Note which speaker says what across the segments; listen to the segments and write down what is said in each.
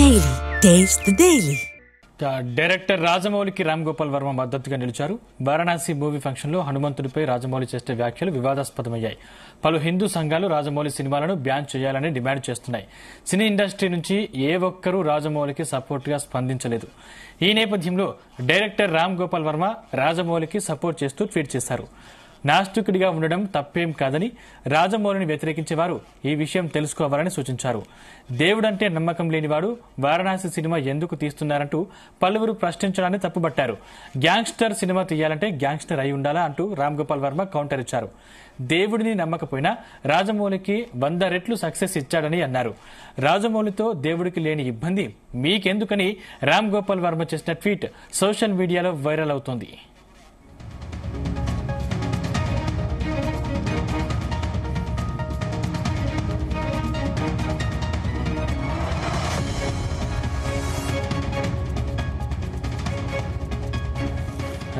Speaker 1: Daily. Taste the Daily.
Speaker 2: Director రాజమౌళికి రామ్ గోపాల్ వర్మ మద్దతుగా నిలిచారు. వారణాసి మూవీ ఫంక్షన్ లో హనుమంతుడిపై రాజమౌళి చేసిన వ్యాఖ్యలు వివాదాస్పదమయ్యాయి. పలు హిందూ సంఘాలు రాజమౌళి సినిమాలను బ్యాన్ చేయాలని డిమాండ్ చేస్తున్నాయి. సినీ ఇండస్ట్రీ నుంచి ఏ ఒక్కరూ రాజమౌళికి సపోర్ట్ గా స్పందించలేదు. ఈ నేపథ్యంలో డైరెక్టర్ రామ్ గోపాల్ వర్మ రాజమౌళికి సపోర్ట్ చేస్తూ ట్వీట్ చేశారు. నాస్తికుడిగా ఉండడం తప్పేం కాదని, రాజమౌళిని వ్యతిరేకించేవారు ఈ విషయం తెలుసుకోవాలని సూచించారు. దేవుడంటే నమ్మకం లేనివాడు వారణాసి సినిమా ఎందుకు తీస్తున్నారంటూ పలువురు ప్రశ్నించడాన్ని తప్పుబట్టారు. గ్యాంగ్స్టర్ సినిమా తీయాలంటే గ్యాంగ్స్టర్ అయి ఉండాలా అంటూ రామ్ గోపాల్ వర్మ కౌంటర్ ఇచ్చారు. దేవుడిని నమ్మకపోయినా రాజమౌళికి 100 రెట్లు సక్సెస్ ఇచ్చాడని అన్నారు. రాజమౌళితో దేవుడికి లేని ఇబ్బంది మీకెందుకని రామ్ గోపాల్ వర్మ చేసిన ట్వీట్ సోషల్ మీడియాలో వైరల్ అవుతోంది.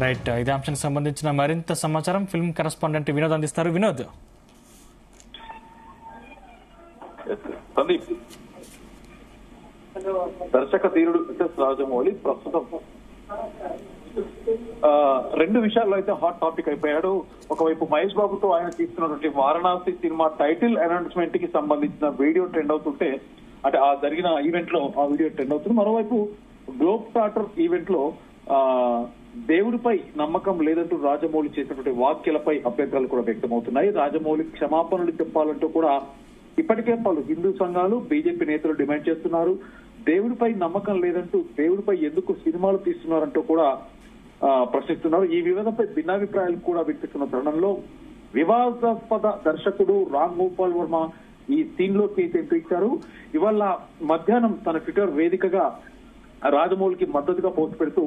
Speaker 2: రైట్, ఇదే అంశానికి సంబంధించిన మరింత సమాచారం ఫిల్మ్ కరెస్పాండెంట్ వినోద్ అందిస్తారు. వినోద్.
Speaker 3: సందీప్, దర్శక ధీరుడు ఎస్ఎస్ రాజమౌళి ప్రస్తుతం రెండు విషయాల్లో అయితే హాట్ టాపిక్ అయిపోయాడు. ఒకవైపు మహేష్ బాబుతో ఆయన తీసుకున్నటువంటి వారణాసి సినిమా టైటిల్ అనౌన్స్మెంట్ కి సంబంధించిన వీడియో ట్రెండ్ అవుతుంటే, అంటే ఆ జరిగిన ఈవెంట్ లో ఆ వీడియో ట్రెండ్ అవుతుంది. మరోవైపు గ్లోబ్ స్టార్టర్ ఈవెంట్ లో దేవుడిపై నమ్మకం లేదంటూ రాజమౌళి చేసినటువంటి వ్యాఖ్యలపై అభ్యంతరాలు కూడా వ్యక్తమవుతున్నాయి. రాజమౌళి క్షమాపణలు చెప్పాలంటూ కూడా ఇప్పటికే పలు హిందూ సంఘాలు, బీజేపీ నేతలు డిమాండ్ చేస్తున్నారు. దేవుడిపై నమ్మకం లేదంటూ దేవుడిపై ఎందుకు సినిమాలు తీస్తున్నారంటూ కూడా ప్రశ్నిస్తున్నారు. ఈ వివాదంపై భిన్నాభిప్రాయాలు కూడా వ్యక్తిస్తున్న తరుణంలో వివాదాస్పద దర్శకుడు రామ్ గోపాల్ వర్మ ఈ సీన్ లోకి ఎంట్రీ ఇచ్చారు. ఇవాళ మధ్యాహ్నం తన ట్విట్టర్ వేదికగా రాజమౌళికి మద్దతుగా పోస్ట్ పెడుతూ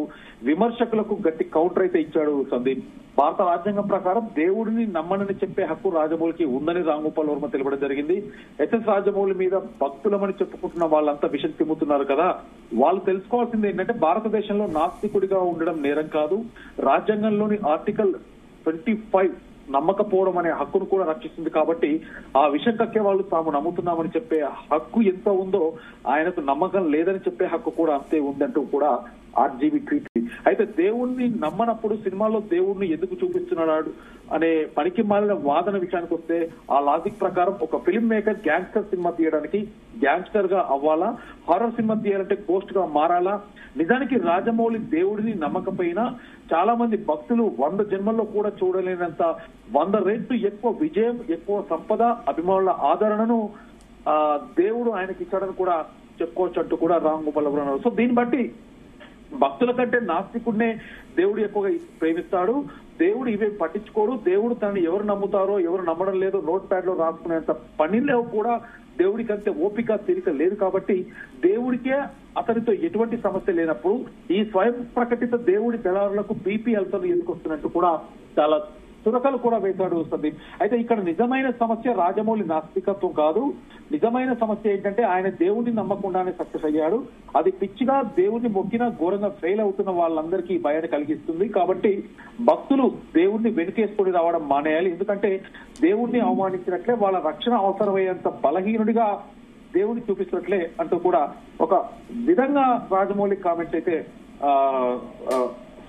Speaker 3: విమర్శకులకు గట్టి కౌంటర్ అయితే ఇచ్చాడు. సందీప్, భారత రాజ్యాంగం ప్రకారం దేవుడిని నమ్మనని చెప్పే హక్కు రాజమౌళికి ఉందని రామ్ గోపాల్ వర్మ తెలపడం జరిగింది. ఎస్ఎస్ రాజమౌళి మీద భక్తులమని చెప్పుకుంటున్న వాళ్ళంతా విషయం తిమ్ముతున్నారు కదా. వాళ్ళు తెలుసుకోవాల్సింది ఏంటంటే, భారతదేశంలో నాస్తికుడిగా ఉండడం నేరం కాదు. రాజ్యాంగంలోని ఆర్టికల్ 25 నమ్మకపోవడం అనే హక్కును కూడా రక్షిస్తుంది. కాబట్టి ఆ విషయం కక్కే వాళ్ళు తాము నమ్ముతున్నామని చెప్పే హక్కు ఎంత ఉందో, ఆయనకు నమ్మకం లేదని చెప్పే హక్కు కూడా అంతే ఉందంటూ కూడా ఆర్జీవీ ట్వీట్. అయితే దేవుణ్ణి నమ్మనప్పుడు సినిమాలో దేవుణ్ణి ఎందుకు చూపిస్తున్నాడు అనే పనికి మాలిన వాదన విషయానికి వస్తే, ఆ లాజిక్ ప్రకారం ఒక ఫిల్మ్ మేకర్ గ్యాంగ్స్టర్ సినిమా తీయడానికి గ్యాంగ్స్టర్ గా అవ్వాలా, హారర్ సినిమా తీయాలంటే గోస్ట్ గా మారాలా? నిజానికి రాజమౌళి దేవుడిని నమ్మకపోయినా చాలా మంది భక్తులు 100 జన్మల్లో కూడా చూడలేనంత 100 రెట్లు ఎక్కువ విజయం, ఎక్కువ సంపద, అభిమానుల ఆదరణను దేవుడు ఆయనకి ఇచ్చాడని కూడా చెప్పుకోవచ్చు అంటూ కూడా రామ్ గోపాల్ వర్మ అన్నారు. సో దీన్ని బట్టి భక్తుల కంటే నాస్తికుడినే దేవుడు ఎక్కువగా ప్రేమిస్తాడు. దేవుడు ఇవే పట్టించుకోడు. దేవుడు తనని ఎవరు నమ్ముతారో ఎవరు నమ్మడం లేదో నోట్ ప్యాడ్ లో రాసుకునేంత పనిలో కూడా దేవుడికి అంతే ఓపిక, తీరిక లేదు. కాబట్టి దేవుడికే అతనితో ఎటువంటి సమస్య లేనప్పుడు ఈ స్వయం ప్రకటిత దేవుడి దళారులకు బీపీ అల్సర్లు ఎందుకు వస్తున్నట్టు కూడా చాలా చురకలు కూడా వేశాడు సందీప్. అయితే ఇక్కడ నిజమైన సమస్య రాజమౌళి నాస్తికత్వం కాదు. నిజమైన సమస్య ఏంటంటే, ఆయన దేవుడిని నమ్మకుండానే సక్సెస్ అయ్యాడు. అది పిచ్చిగా దేవుడిని మొక్కినా ఘోరంగా ఫెయిల్ అవుతున్న వాళ్ళందరికీ భయాన్ని కలిగిస్తుంది. కాబట్టి భక్తులు దేవుడిని వెనుకేసుకొని రావడం మానేయాలి. ఎందుకంటే దేవుడిని అవమానించినట్లే, వాళ్ళ రక్షణ అవసరమయ్యేంత బలహీనుడిగా దేవుడిని చూపిస్తున్నట్లే అంటూ కూడా ఒక విధంగా రాజమౌళి కామెంట్స్ అయితే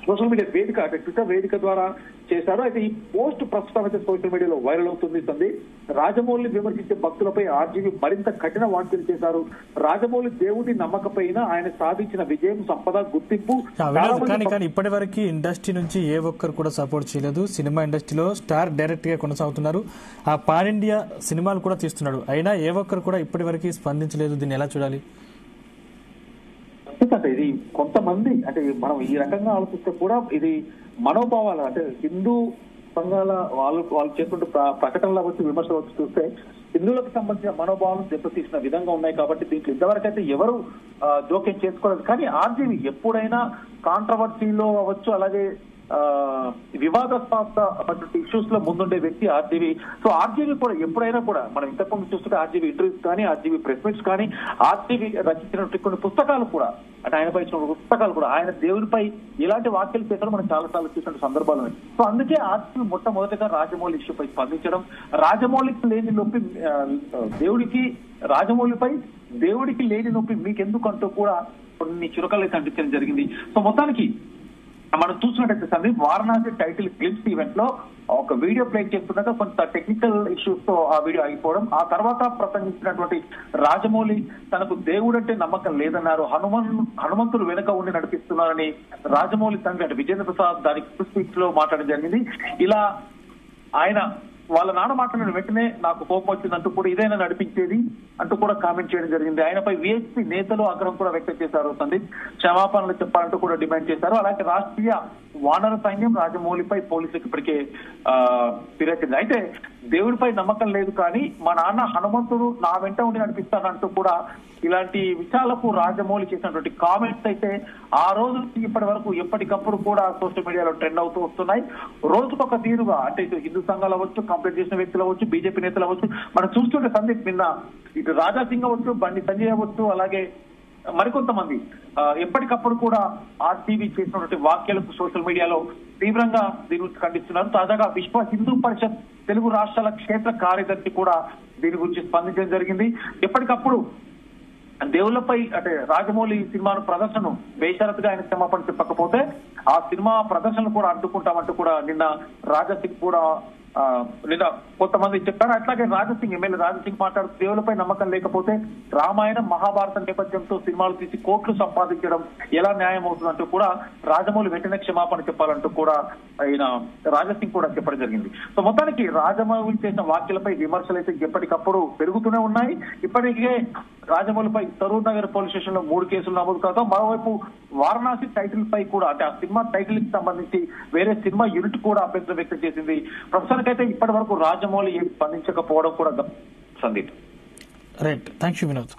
Speaker 3: సోషల్ మీడియా వేదిక, అంటే ట్విట్టర్ వేదిక ద్వారా చేశారు. అయితే ఈ పోస్ట్ ప్రస్తుతం అయితే సోషల్ మీడియాలో వైరల్ అవుతుంది. రాజమౌళిని విమర్శించే భక్తులపై ఆర్జీవీ మరింత కఠిన వ్యాఖ్యలు చేశారు. రాజమౌళి దేవుడిని నమ్మకపోయినా ఆయన సాధించిన విజయం, సంపద, గుర్తింపు
Speaker 2: కానీ ఇప్పటి వరకు ఇండస్ట్రీ నుంచి ఏ ఒక్కరు కూడా సపోర్ట్ చేయలేదు. సినిమా ఇండస్ట్రీలో స్టార్ డైరెక్ట్ గా కొనసాగుతున్నారు. ఆ పాన్ ఇండియా సినిమాలు కూడా తీస్తున్నాడు. అయినా ఏ ఒక్కరు కూడా ఇప్పటి వరకు స్పందించలేదు. దీన్ని ఎలా చూడాలి?
Speaker 3: అంటే ఇది కొంతమంది, అంటే మనం ఈ రకంగా ఆలోచిస్తే కూడా ఇది మనోభావాలు, అంటే హిందూ సంఘాల వాళ్ళు చేస్తుంటే ప్రకటనలు వచ్చి విమర్శలు వచ్చి చూస్తే హిందువులకు సంబంధించిన మనోభావాలను దెబ్బతీసిన విధంగా ఉన్నాయి. కాబట్టి దీంట్లో ఇంతవరకు అయితే ఎవరు జోక్యం చేసుకోలేదు. కానీ ఆర్జీవీ ఎప్పుడైనా కాంట్రవర్సీలో అవ్వచ్చు, అలాగే వివాదాస్పద ఇష్యూస్ లో ముందుండే వ్యక్తి ఆర్జీవీ. సో ఆర్జీవీ కూడా ఎప్పుడైనా కూడా మనం ఇంతకుముందు చూస్తుంటే ఆర్జీవీ ఇంటర్వ్యూస్ కానీ, ఆర్జీవీ ప్రెస్ మీట్స్ కానీ, ఆర్జీవీ రచించినటువంటి కొన్ని పుస్తకాలు కూడా, అంటే ఆయనపై ఇచ్చిన పుస్తకాలు కూడా ఆయన దేవుడిపై ఇలాంటి వ్యాఖ్యలు చేశారు మనం చాలా సార్లు చూసిన సందర్భాలు ఉన్నాయి. సో అందుకే ఆర్జీవీ మొట్టమొదటిగా రాజమౌళి ఇష్యూపై స్పందించడం, రాజమౌళికి లేని నొప్పి దేవుడికి రాజమౌళిపై దేవుడికి లేని నొప్పి మీకెందుకు అంటూ కూడా కొన్ని చురకలు అయితే అంటించడం జరిగింది. సో మొత్తానికి మనం చూసినట్టయితే Sandeep, Varanasi title clips event లో ఒక వీడియో ప్లే చేస్తుండగా కొంత టెక్నికల్ ఇష్యూస్ తో ఆ వీడియో అయిపోవడం, ఆ తర్వాత ప్రసంగించినటువంటి రాజమౌళి తనకు దేవుడంటే నమ్మకం లేదన్నారు, హనుమంతుడు వెనుక ఉండి నడిపిస్తున్నారని రాజమౌళి తండ్రి అంటే విజేంద్ర ప్రసాద్ దానికి స్పీచ్ లో మాట్లాడడం జరిగింది. ఇలా ఆయన వాళ్ళ నాన్న మాట్లాడిన వెంటనే నాకు కోపం వచ్చిందంటూ కూడా ఇదైనా నడిపించేది అంటూ కూడా కామెంట్ చేయడం జరిగింది. ఆయనపై విహెచ్పి నేతలు ఆగ్రహం కూడా వ్యక్తం చేశారు సందీప్, క్షమాపణలు చెప్పాలంటూ కూడా డిమాండ్ చేశారు. అలాగే రాష్ట్రీయ వానర సైన్యం రాజమౌళిపై పోలీసులకు ఇప్పటికే ఫిర్యాదు. అయితే దేవుడిపై నమ్మకం లేదు కానీ మా నాన్న హనుమంతుడు నా వెంట ఉండి నడిపిస్తానంటూ కూడా ఇలాంటి విషయాలకు రాజమౌళి చేసినటువంటి కామెంట్స్ అయితే ఆ రోజు ఇప్పటి వరకు ఎప్పటికప్పుడు కూడా సోషల్ మీడియాలో ట్రెండ్ అవుతూ వస్తున్నాయి. రోజుకొక తీరుగా అంటే ఇటు హిందూ సంఘాలు అవ్వచ్చు, కంప్లైంట్ చేసిన వ్యక్తులు అవ్వచ్చు, బీజేపీ నేతలు అవ్వచ్చు, మనం చూస్తుంటే సందీప్ నిన్న ఇటు రాజా సింగ్ అవ్వచ్చు, బండి సంజయ్ అవ్వచ్చు, అలాగే మరికొంతమంది ఎప్పటికప్పుడు కూడా ఆర్టీవీ చేసినటువంటి వ్యాఖ్యలకు సోషల్ మీడియాలో తీవ్రంగా దీని గురించి ఖండిస్తున్నారు. తాజాగా విశ్వ హిందూ పరిషత్ తెలుగు రాష్ట్రాల క్షేత్ర కార్యదర్శి కూడా దీని గురించి స్పందించడం జరిగింది. ఎప్పటికప్పుడు దేవుళ్లపై అంటే రాజమౌళి సినిమాను ప్రదర్శన బేషరతుగా ఆయన క్షమాపణ చెప్పకపోతే ఆ సినిమా ప్రదర్శనలు కూడా అడ్డుకుంటామంటూ కూడా నిన్న రాజాసింగ్ కూడా నిన్న కొంతమంది చెప్పారు. అట్లాగే రాజసింగ్ ఎమ్మెల్యే రాజసింగ్ మాట్లాడుతూ దేవులపై నమ్మకం లేకపోతే రామాయణం మహాభారతం నేపథ్యంతో సినిమాలు తీసి కోట్లు సంపాదించడం ఎలా న్యాయం అవుతుందంటూ కూడా రాజమౌళి వెంటనే క్షమాపణ చెప్పాలంటూ కూడా ఆయన రాజసింగ్ కూడా చెప్పడం జరిగింది. సో మొత్తానికి రాజమౌళి చేసిన వ్యాఖ్యలపై విమర్శలు అయితే ఎప్పటికప్పుడు పెరుగుతూనే ఉన్నాయి. ఇప్పటికే రాజమౌళిపై సరూర్ నగర్ పోలీస్ స్టేషన్ లో 3 కేసులు నమోదు కాగా మరోవైపు వారణాసి టైటిల్ పై కూడా అంటే ఆ సినిమా టైటిల్ కి సంబంధించి వేరే సినిమా యూనిట్ కూడా అభ్యంతరం వ్యక్తం చేసింది. ప్రస్తుతానికైతే ఇప్పటి వరకు రాజమౌళి ఏం స్పందించకపోవడం కూడా Sandeep.
Speaker 2: Right, thank you Vinod.